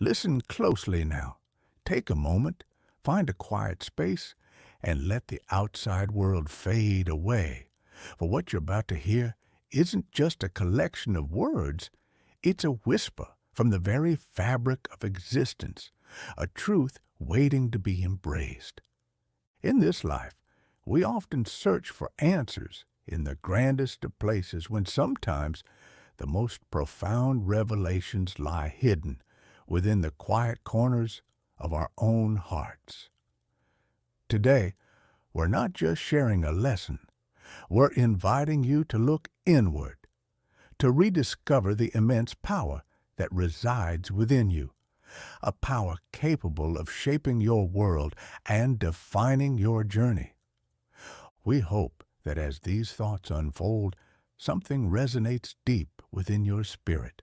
Listen closely now. Take a moment, find a quiet space, and let the outside world fade away. For what you're about to hear isn't just a collection of words, it's a whisper from the very fabric of existence, a truth waiting to be embraced. In this life, we often search for answers in the grandest of places when sometimes the most profound revelations lie hidden within the quiet corners of our own hearts. Today, we're not just sharing a lesson, we're inviting you to look inward, to rediscover the immense power that resides within you, a power capable of shaping your world and defining your journey. We hope that as these thoughts unfold, something resonates deep within your spirit.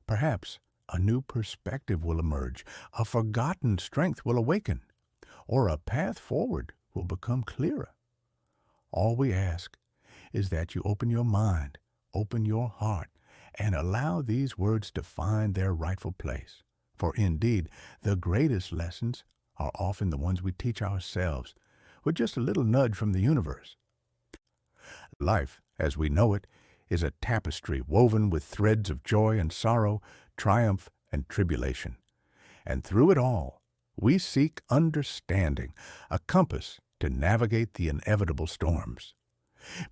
Perhaps a new perspective will emerge, a forgotten strength will awaken, or a path forward will become clearer. All we ask is that you open your mind, open your heart, and allow these words to find their rightful place. For indeed, the greatest lessons are often the ones we teach ourselves, with just a little nudge from the universe. Life, as we know it, is a tapestry woven with threads of joy and sorrow, triumph and tribulation. And through it all, we seek understanding, a compass to navigate the inevitable storms.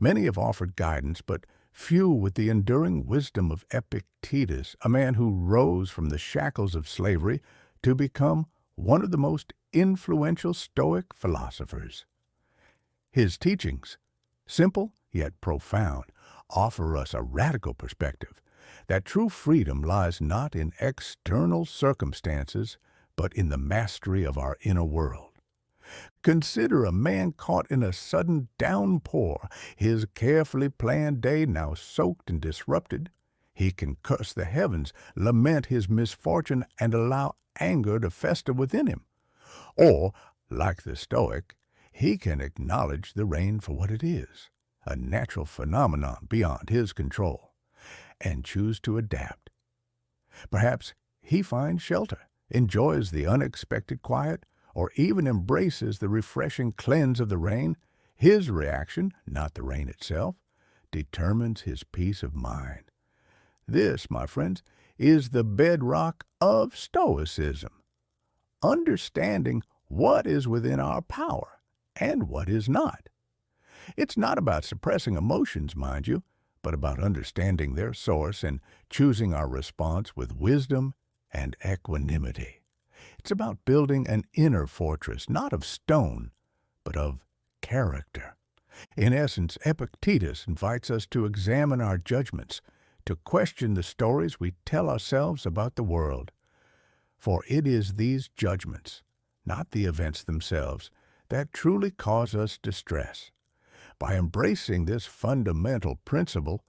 Many have offered guidance, but few with the enduring wisdom of Epictetus, a man who rose from the shackles of slavery to become one of the most influential Stoic philosophers. His teachings, simple yet profound, offer us a radical perspective that true freedom lies not in external circumstances, but in the mastery of our inner world. Consider a man caught in a sudden downpour, his carefully planned day now soaked and disrupted. He can curse the heavens, lament his misfortune, and allow anger to fester within him. Or, like the Stoic, he can acknowledge the rain for what it is, a natural phenomenon beyond his control, and choose to adapt. Perhaps he finds shelter, enjoys the unexpected quiet, or even embraces the refreshing cleanse of the rain. His reaction, not the rain itself, determines his peace of mind. This, my friends, is the bedrock of Stoicism. Understanding what is within our power and what is not. It's not about suppressing emotions, mind you, but about understanding their source and choosing our response with wisdom and equanimity. It's about building an inner fortress, not of stone, but of character. In essence, Epictetus invites us to examine our judgments, to question the stories we tell ourselves about the world. For it is these judgments, not the events themselves, that truly cause us distress. By embracing this fundamental principle,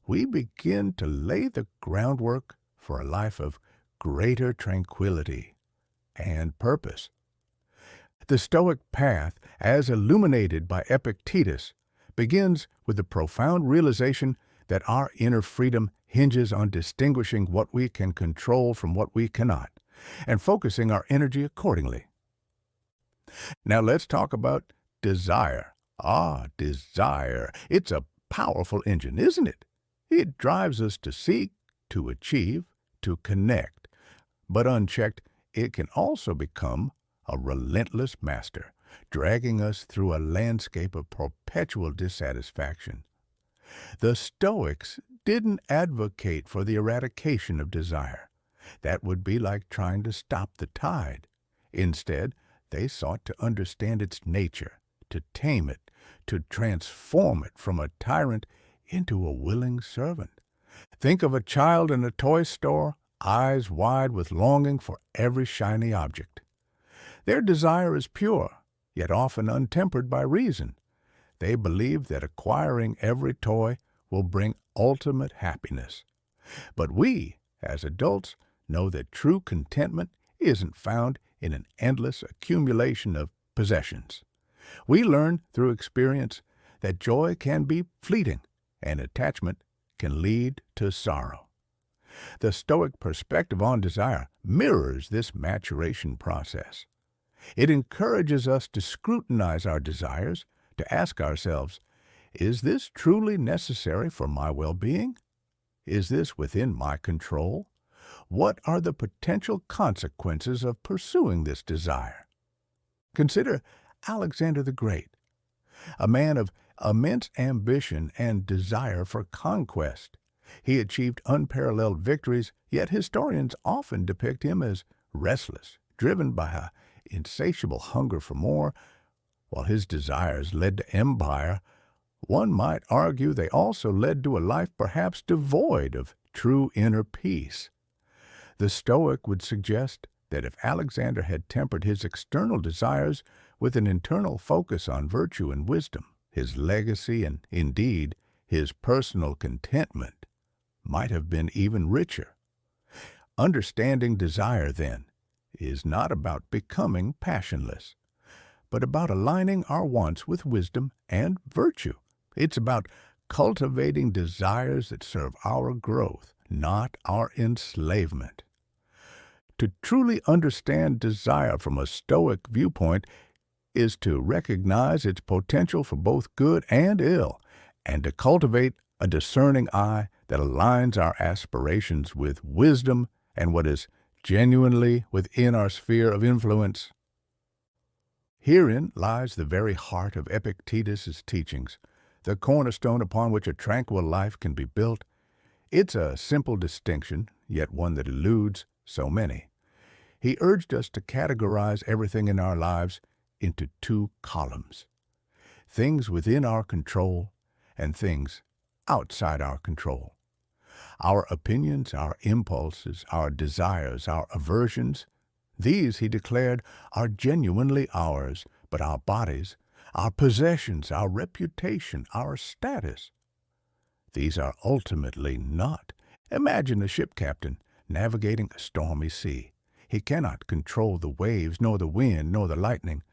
we begin to lay the groundwork for a life of greater tranquility and purpose. The Stoic path, as illuminated by Epictetus, begins with the profound realization that our inner freedom hinges on distinguishing what we can control from what we cannot, and focusing our energy accordingly. Now let's talk about desire. Desire. It's a powerful engine, isn't it? It drives us to seek, to achieve, to connect. But unchecked, it can also become a relentless master, dragging us through a landscape of perpetual dissatisfaction. The Stoics didn't advocate for the eradication of desire. That would be like trying to stop the tide. Instead, they sought to understand its nature, to tame it, to transform it from a tyrant into a willing servant. Think of a child in a toy store, eyes wide with longing for every shiny object. Their desire is pure, yet often untempered by reason. They believe that acquiring every toy will bring ultimate happiness. But we, as adults, know that true contentment isn't found in an endless accumulation of possessions. We learn through experience that joy can be fleeting and attachment can lead to sorrow. The Stoic perspective on desire mirrors this maturation process. It encourages us to scrutinize our desires, to ask ourselves, is this truly necessary for my well-being? Is this within my control? What are the potential consequences of pursuing this desire? Consider Alexander the Great, a man of immense ambition and desire for conquest. He achieved unparalleled victories, yet historians often depict him as restless, driven by an insatiable hunger for more. While his desires led to empire, one might argue they also led to a life perhaps devoid of true inner peace. The Stoic would suggest that if Alexander had tempered his external desires with an internal focus on virtue and wisdom, his legacy and, indeed, his personal contentment might have been even richer. Understanding desire, then, is not about becoming passionless, but about aligning our wants with wisdom and virtue. It's about cultivating desires that serve our growth, not our enslavement. To truly understand desire from a Stoic viewpoint is to recognize its potential for both good and ill, and to cultivate a discerning eye that aligns our aspirations with wisdom and what is genuinely within our sphere of influence. Herein lies the very heart of Epictetus' teachings, the cornerstone upon which a tranquil life can be built. It's a simple distinction, yet one that eludes so many. He urged us to categorize everything in our lives into two columns: things within our control and things outside our control. Our opinions, our impulses, our desires, our aversions, these, he declared, are genuinely ours, but our bodies, our possessions, our reputation, our status, these are ultimately not. Imagine a ship captain navigating a stormy sea. He cannot control the waves, nor the wind, nor the lightning.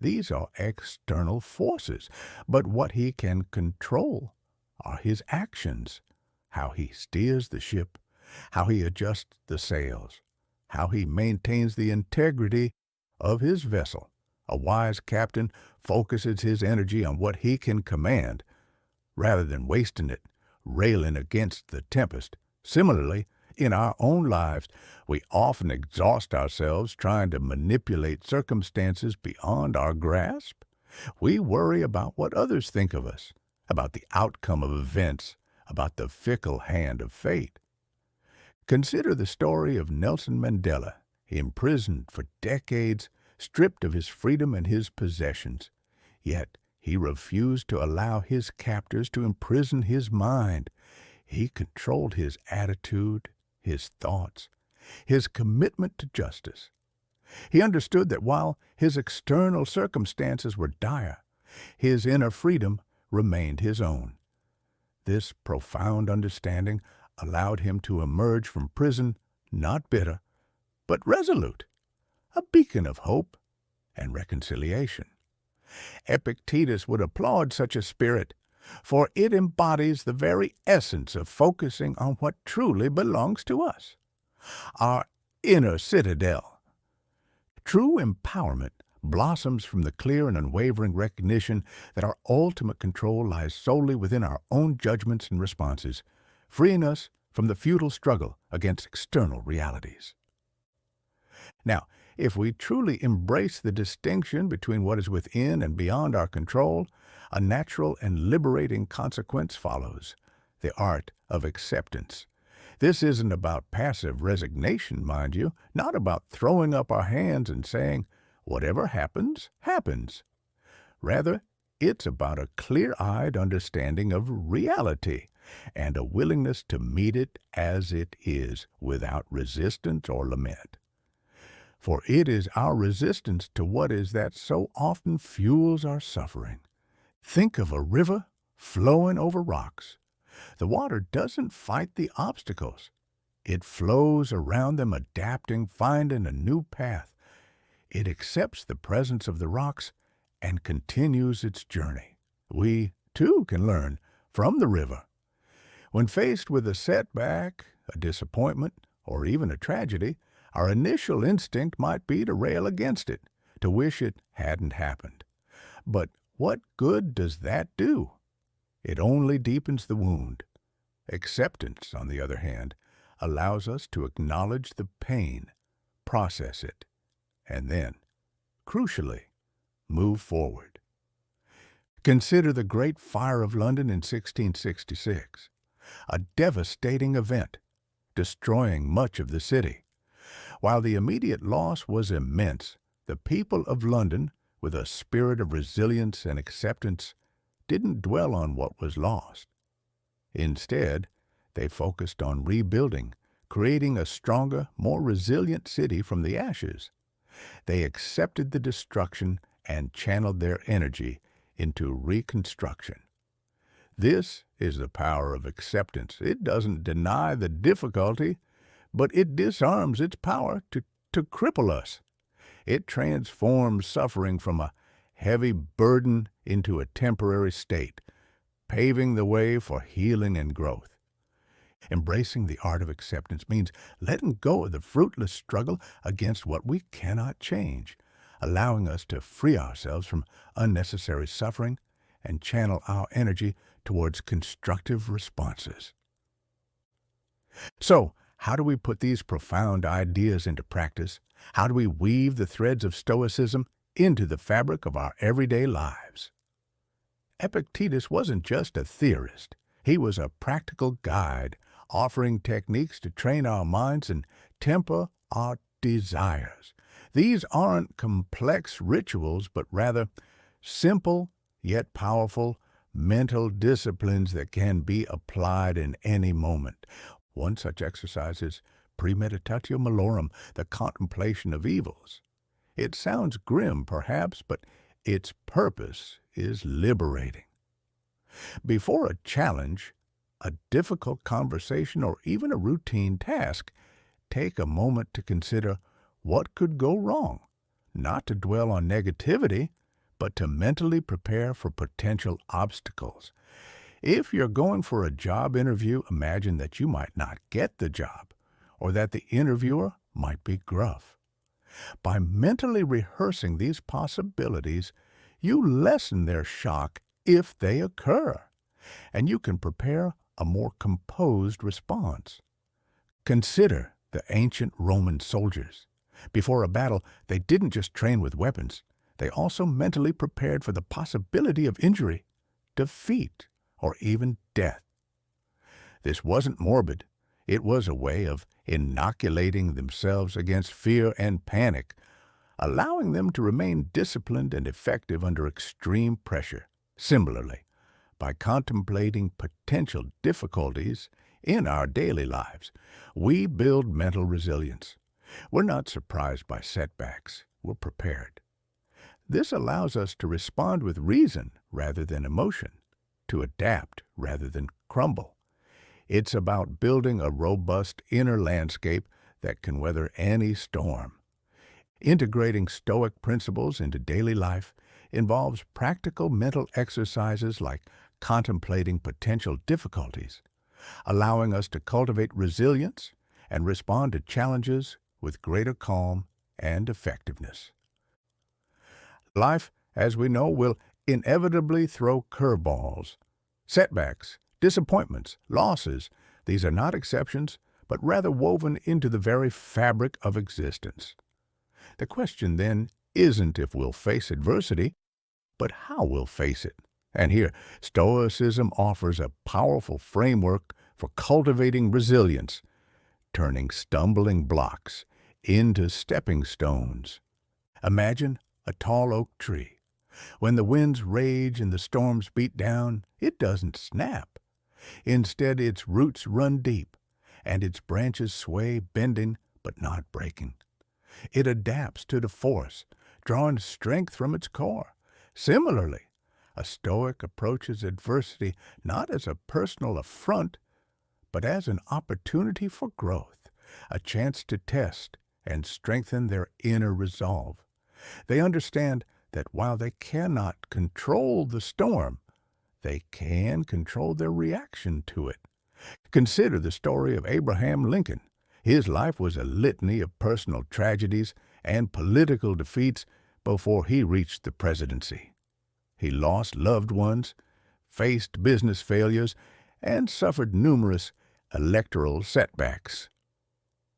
These are external forces, but what he can control are his actions, how he steers the ship, how he adjusts the sails, how he maintains the integrity of his vessel. A wise captain focuses his energy on what he can command, rather than wasting it railing against the tempest. Similarly, in our own lives, we often exhaust ourselves trying to manipulate circumstances beyond our grasp. We worry about what others think of us, about the outcome of events, about the fickle hand of fate. Consider the story of Nelson Mandela, imprisoned for decades, stripped of his freedom and his possessions. Yet he refused to allow his captors to imprison his mind. He controlled his attitude, his thoughts, his commitment to justice. He understood that while his external circumstances were dire, his inner freedom remained his own. This profound understanding allowed him to emerge from prison not bitter, but resolute, a beacon of hope and reconciliation. Epictetus would applaud such a spirit, for it embodies the very essence of focusing on what truly belongs to us, our inner citadel. True empowerment blossoms from the clear and unwavering recognition that our ultimate control lies solely within our own judgments and responses, freeing us from the futile struggle against external realities. Now, if we truly embrace the distinction between what is within and beyond our control, a natural and liberating consequence follows: the art of acceptance. This isn't about passive resignation, mind you, not about throwing up our hands and saying, whatever happens, happens. Rather, it's about a clear-eyed understanding of reality and a willingness to meet it as it is, without resistance or lament. For it is our resistance to what is that so often fuels our suffering. Think of a river flowing over rocks. The water doesn't fight the obstacles. It flows around them, adapting, finding a new path. It accepts the presence of the rocks and continues its journey. We, too, can learn from the river. When faced with a setback, a disappointment, or even a tragedy, our initial instinct might be to rail against it, to wish it hadn't happened. But what good does that do? It only deepens the wound. Acceptance, on the other hand, allows us to acknowledge the pain, process it, and then, crucially, move forward. Consider the Great Fire of London in 1666, a devastating event, destroying much of the city. While the immediate loss was immense, the people of London, with a spirit of resilience and acceptance, didn't dwell on what was lost. Instead, they focused on rebuilding, creating a stronger, more resilient city from the ashes. They accepted the destruction and channeled their energy into reconstruction. This is the power of acceptance. It doesn't deny the difficulty, but it disarms its power to cripple us. It transforms suffering from a heavy burden into a temporary state, paving the way for healing and growth. Embracing the art of acceptance means letting go of the fruitless struggle against what we cannot change, allowing us to free ourselves from unnecessary suffering and channel our energy towards constructive responses. So, how do we put these profound ideas into practice? How do we weave the threads of Stoicism into the fabric of our everyday lives? Epictetus wasn't just a theorist. He was a practical guide, offering techniques to train our minds and temper our desires. These aren't complex rituals, but rather simple yet powerful mental disciplines that can be applied in any moment. One such exercise is premeditatio malorum, the contemplation of evils. It sounds grim, perhaps, but its purpose is liberating. Before a challenge, a difficult conversation, or even a routine task, take a moment to consider what could go wrong, not to dwell on negativity, but to mentally prepare for potential obstacles. If you're going for a job interview, imagine that you might not get the job, or that the interviewer might be gruff. By mentally rehearsing these possibilities, you lessen their shock if they occur, and you can prepare a more composed response. Consider the ancient Roman soldiers. Before a battle, they didn't just train with weapons. They also mentally prepared for the possibility of injury, defeat, or even death. This wasn't morbid. It was a way of inoculating themselves against fear and panic, allowing them to remain disciplined and effective under extreme pressure. Similarly, by contemplating potential difficulties in our daily lives, we build mental resilience. We're not surprised by setbacks. We're prepared. This allows us to respond with reason rather than emotion, to adapt rather than crumble. It's about building a robust inner landscape that can weather any storm. Integrating Stoic principles into daily life involves practical mental exercises like contemplating potential difficulties, allowing us to cultivate resilience and respond to challenges with greater calm and effectiveness. Life, as we know, will inevitably throw curveballs. Setbacks, disappointments, losses, these are not exceptions, but rather woven into the very fabric of existence. The question then isn't if we'll face adversity, but how we'll face it. And here, Stoicism offers a powerful framework for cultivating resilience, turning stumbling blocks into stepping stones. Imagine a tall oak tree. When the winds rage and the storms beat down, it doesn't snap. Instead, its roots run deep, and its branches sway, bending but not breaking. It adapts to the force, drawing strength from its core. Similarly, a Stoic approaches adversity not as a personal affront, but as an opportunity for growth, a chance to test and strengthen their inner resolve. They understand that while they cannot control the storm, they can control their reaction to it. Consider the story of Abraham Lincoln. His life was a litany of personal tragedies and political defeats before he reached the presidency. He lost loved ones, faced business failures, and suffered numerous electoral setbacks.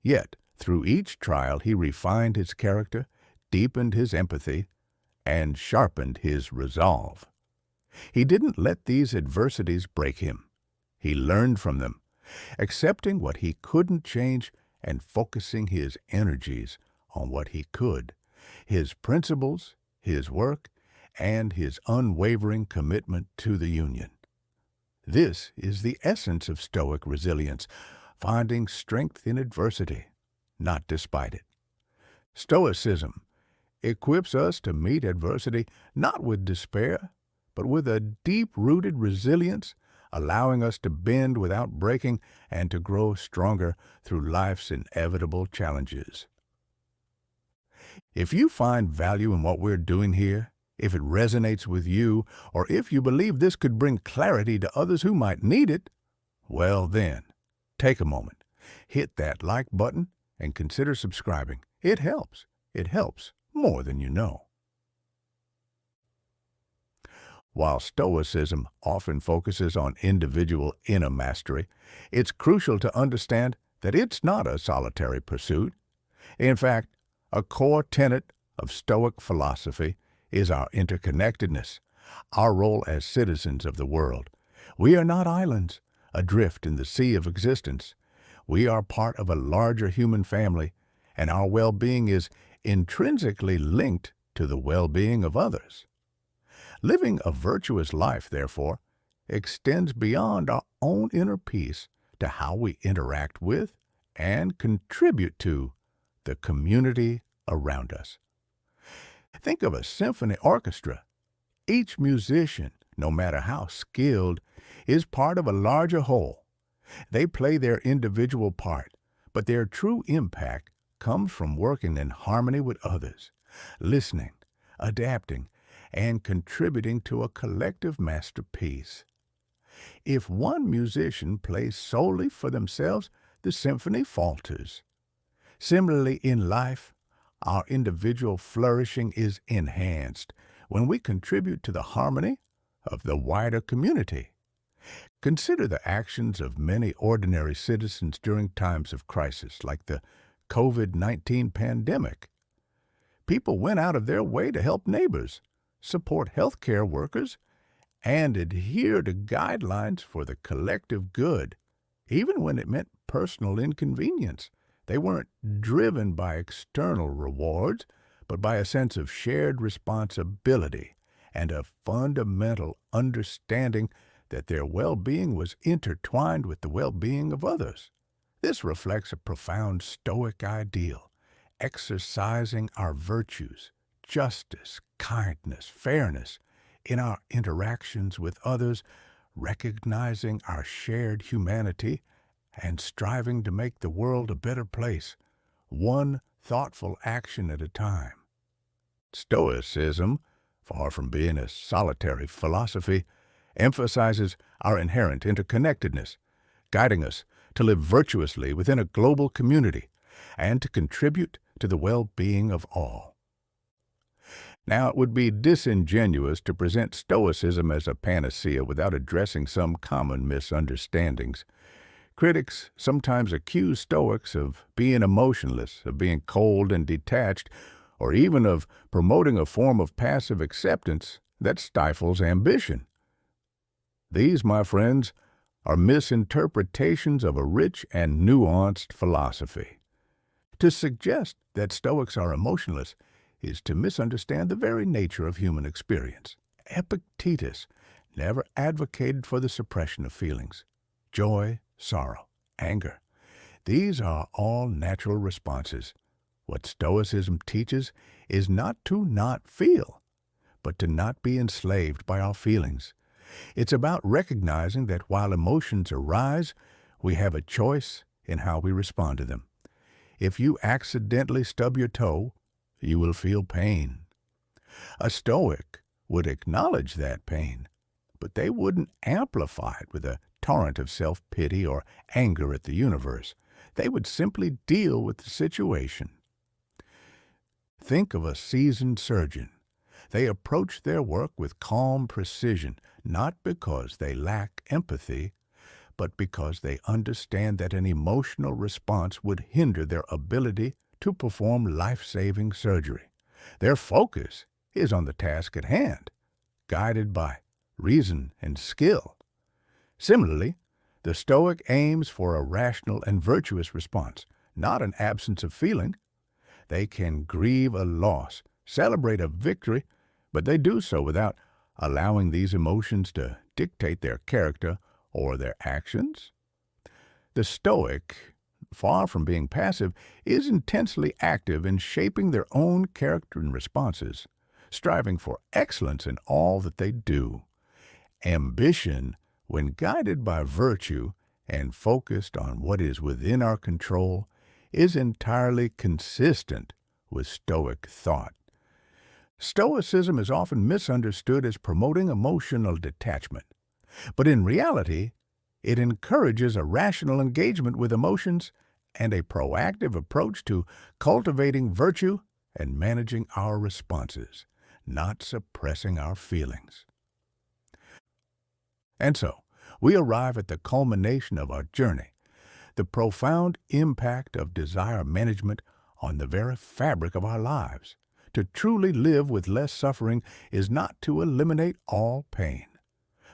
Yet, through each trial, he refined his character, deepened his empathy, and sharpened his resolve. He didn't let these adversities break him. He learned from them, accepting what he couldn't change and focusing his energies on what he could, his principles, his work, and his unwavering commitment to the Union. This is the essence of Stoic resilience, finding strength in adversity, not despite it. Stoicism equips us to meet adversity not with despair, but with a deep-rooted resilience, allowing us to bend without breaking and to grow stronger through life's inevitable challenges. If you find value in what we're doing here, if it resonates with you, or if you believe this could bring clarity to others who might need it, well then, take a moment, hit that like button, and consider subscribing. It helps. It helps more than you know. While Stoicism often focuses on individual inner mastery, it's crucial to understand that it's not a solitary pursuit. In fact, a core tenet of Stoic philosophy is our interconnectedness, our role as citizens of the world. We are not islands, adrift in the sea of existence. We are part of a larger human family, and our well-being is intrinsically linked to the well-being of others. Living a virtuous life, therefore, extends beyond our own inner peace to how we interact with and contribute to the community around us. Think of a symphony orchestra. Each musician, no matter how skilled, is part of a larger whole. They play their individual part, but their true impact comes from working in harmony with others, listening, adapting, and contributing to a collective masterpiece. If one musician plays solely for themselves, the symphony falters. Similarly, in life, our individual flourishing is enhanced when we contribute to the harmony of the wider community. Consider the actions of many ordinary citizens during times of crisis, like the COVID-19 pandemic. People went out of their way to help neighbors, support healthcare workers, and adhere to guidelines for the collective good, even when it meant personal inconvenience. They weren't driven by external rewards, but by a sense of shared responsibility and a fundamental understanding that their well-being was intertwined with the well-being of others. This reflects a profound Stoic ideal, exercising our virtues, justice, kindness, fairness, in our interactions with others, recognizing our shared humanity, and striving to make the world a better place, one thoughtful action at a time. Stoicism, far from being a solitary philosophy, emphasizes our inherent interconnectedness, guiding us to live virtuously within a global community and to contribute to the well-being of all. Now, it would be disingenuous to present Stoicism as a panacea without addressing some common misunderstandings. Critics sometimes accuse Stoics of being emotionless, of being cold and detached, or even of promoting a form of passive acceptance that stifles ambition. These, my friends, are misinterpretations of a rich and nuanced philosophy. To suggest that Stoics are emotionless is to misunderstand the very nature of human experience. Epictetus never advocated for the suppression of feelings. Joy, sorrow, anger. These are all natural responses. What Stoicism teaches is not to not feel, but to not be enslaved by our feelings. It's about recognizing that while emotions arise, we have a choice in how we respond to them. If you accidentally stub your toe, you will feel pain. A Stoic would acknowledge that pain, but they wouldn't amplify it with a torrent of self-pity or anger at the universe. They would simply deal with the situation. Think of a seasoned surgeon. They approach their work with calm precision, not because they lack empathy, but because they understand that an emotional response would hinder their ability to perform life-saving surgery. Their focus is on the task at hand, guided by reason and skill. Similarly, the Stoic aims for a rational and virtuous response, not an absence of feeling. They can grieve a loss, celebrate a victory, but they do so without allowing these emotions to dictate their character or their actions. The Stoic, far from being passive, is intensely active in shaping their own character and responses, striving for excellence in all that they do. Ambition, when guided by virtue and focused on what is within our control, is entirely consistent with Stoic thought. Stoicism is often misunderstood as promoting emotional detachment, but in reality, it encourages a rational engagement with emotions and a proactive approach to cultivating virtue and managing our responses, not suppressing our feelings. And so, we arrive at the culmination of our journey, the profound impact of desire management on the very fabric of our lives. To truly live with less suffering is not to eliminate all pain,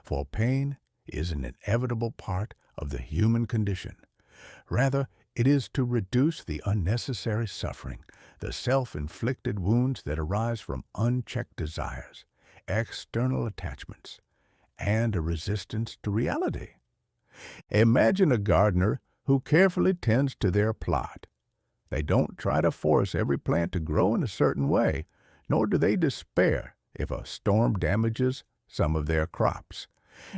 for pain is an inevitable part of the human condition. Rather, it is to reduce the unnecessary suffering, the self-inflicted wounds that arise from unchecked desires, external attachments, and a resistance to reality. Imagine a gardener who carefully tends to their plot. They don't try to force every plant to grow in a certain way, nor do they despair if a storm damages some of their crops.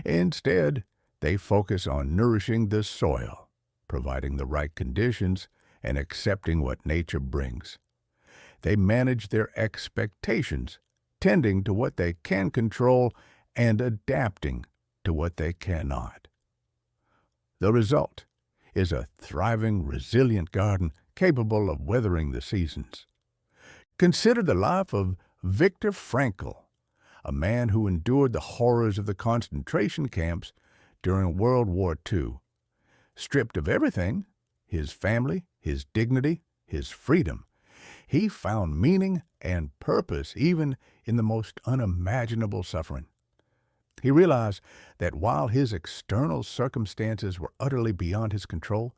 Instead, they focus on nourishing the soil, providing the right conditions, and accepting what nature brings. They manage their expectations, tending to what they can control and adapting to what they cannot. The result is a thriving, resilient garden capable of weathering the seasons. Consider the life of Viktor Frankl, a man who endured the horrors of the concentration camps during World War II. Stripped of everything, his family, his dignity, his freedom, he found meaning and purpose even in the most unimaginable suffering. He realized that while his external circumstances were utterly beyond his control,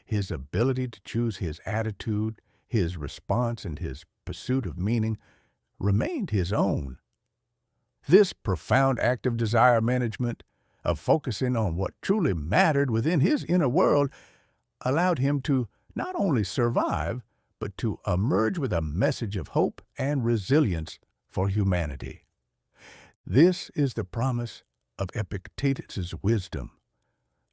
his ability to choose his attitude, his response, and his pursuit of meaning remained his own. This profound act of desire management, of focusing on what truly mattered within his inner world, allowed him to not only survive, but to emerge with a message of hope and resilience for humanity. This is the promise of Epictetus's wisdom.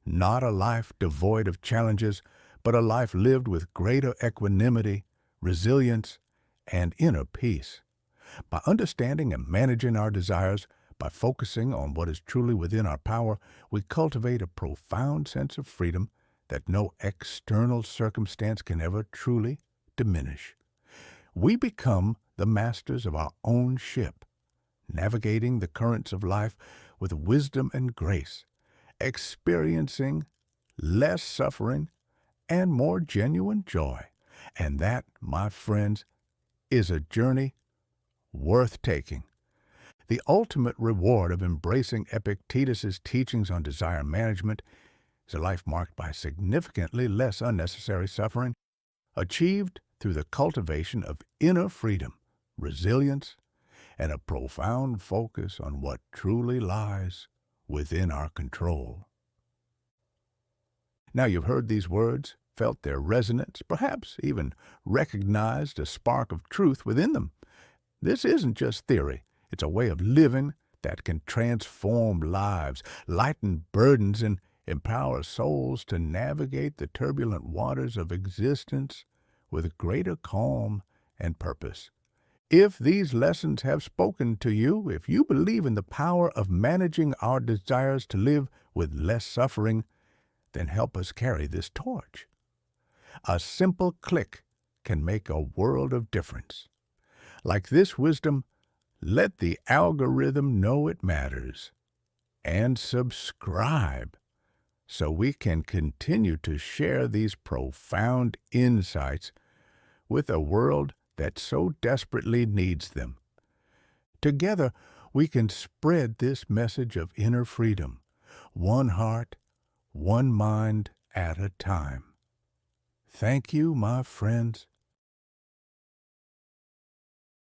Not a life devoid of challenges, but a life lived with greater equanimity, resilience, and inner peace. By understanding and managing our desires, by focusing on what is truly within our power, we cultivate a profound sense of freedom that no external circumstance can ever truly diminish. We become the masters of our own ship, navigating the currents of life with wisdom and grace, experiencing less suffering and more genuine joy. And that, my friends, is a journey worth taking. The ultimate reward of embracing Epictetus's teachings on desire management is a life marked by significantly less unnecessary suffering, achieved through the cultivation of inner freedom, resilience, and a profound focus on what truly lies within our control. Now you've heard these words, felt their resonance, perhaps even recognized a spark of truth within them. This isn't just theory. It's a way of living that can transform lives, lighten burdens, and empower souls to navigate the turbulent waters of existence with greater calm and purpose. If these lessons have spoken to you, if you believe in the power of managing our desires to live with less suffering, then help us carry this torch. A simple click can make a world of difference. Like this wisdom, let the algorithm know it matters. And subscribe so we can continue to share these profound insights with a world that so desperately needs them. Together, we can spread this message of inner freedom, one heart, one mind at a time. Thank you, my friends,